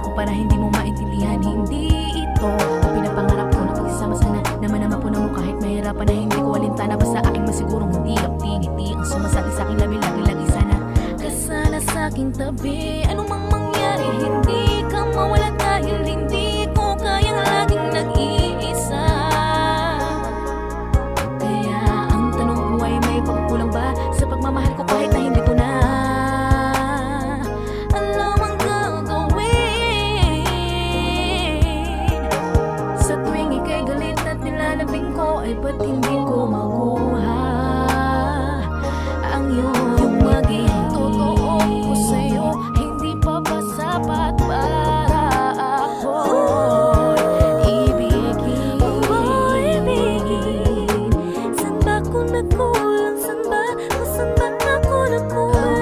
Kulang ko para hindi mo maintindihan. Hindi ito ang pinapangarap ko na pagsasama sana. Naman po na mo kahit mahirapan na hindi ko alintana. Basta aking masigurong hindi ngiti ang sumasali sa aking labi. Lagi sana kasana sa aking tabi. Anong mang mangyari hindi ka mawala. Dahil hindi ko kayang laging nag-iisa. Kaya ang tanong ko ay may pagkukulang ba sa pagmamahal ko kahit na hindi ko na alam ang gagawin. Sa tuwing ika'y galit at nilalabing ko, ay ba't hindi ko makuha ang iyong maging totoo ko sa'yo. Hindi pa ba sapat para ako'y ibigin? San ba ako nagkulang? San ba ako nagkulang?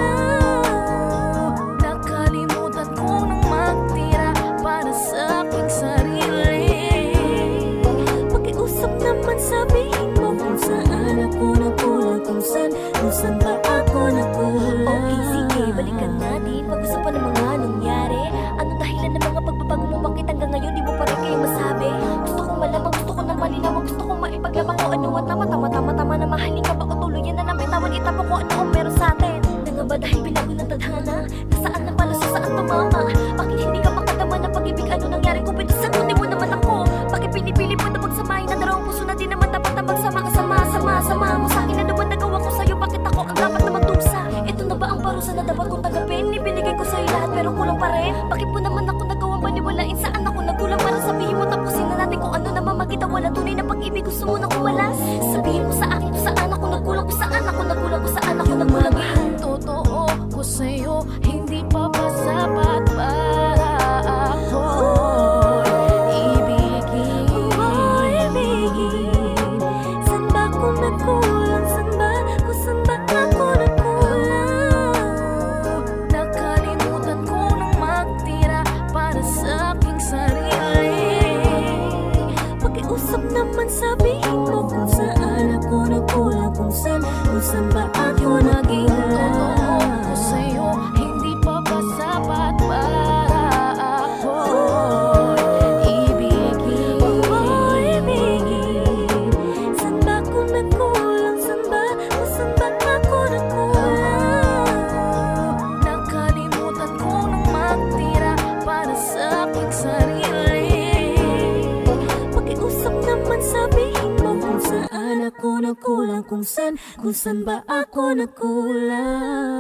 Nakalimutan ko nang magtira para sa aking sarili. Pakiusap naman, sabihin mo kung saan ako nagkulang. Kung saan ba ako nagkulang? Okay, sige, balikan natin. Pag-usapan ng mga nangyari. Anong dahilan ng mga pagbabago mo? Bakit hanggang ngayon di mo pa rin kayo masabi? Gusto kong malamang, gusto ko nang malinaw. Gusto kong maipaglabang ko ano ang tama na mahalin ka ba o tuluyan na ng bitawan. Itapon ko ano ang meron sa atin. Na nga ba dahil binago ng tadhana? Nasaan na pala sa saan tumama? Bakit hindi ka makatama ng pag-ibig? Ano nangyari kung pwede sagutin mo naman ako? Bakit pinipili mo na magsamahin na dalawang puso na di naman dapat na magsama? Sama mo sa akin. Ano ba nagawa ko sa'yo? Bakit ako ang dapat na magdusa? Ito na ba ang parusa na dapat kong tanggapin? Ibinigay ko sa'yo lahat pero kulang pa rin. Bakit mo naman ako nagawang baniwalain? Saan ako nagkulang para sabihin mo? Tapusin na natin kung ano naman magkita. Wala tunay na pag-ibig, gusto mo na kumalas. Sabihin mo sa akin kung saan ako nagkulang. Kung saan ako nagkulang. Kung saan ako nagkulang. Ang totoo ko sa'yo, hindi pa ba sapat para ako'y ibigin? San ba ako nagkulang? San ba ako nagkulang? Nakalimutan ko nang magtira para sa aking sarili. Pakiusap naman, sabihin mo kung saan ako nagkulang. Kung saan ba ako Naging totoo nagkulang? ko sa'yo, hindi pa ba sapat para ako'y ibigin? San ba ako nagkulang? San ba ako nagkulang? Nakalimutan ko nang magtira para sa aking sarili. Pakiusap naman, sabihin mo kung saan ako nagkulang. Kung saan ba ako nagkulang?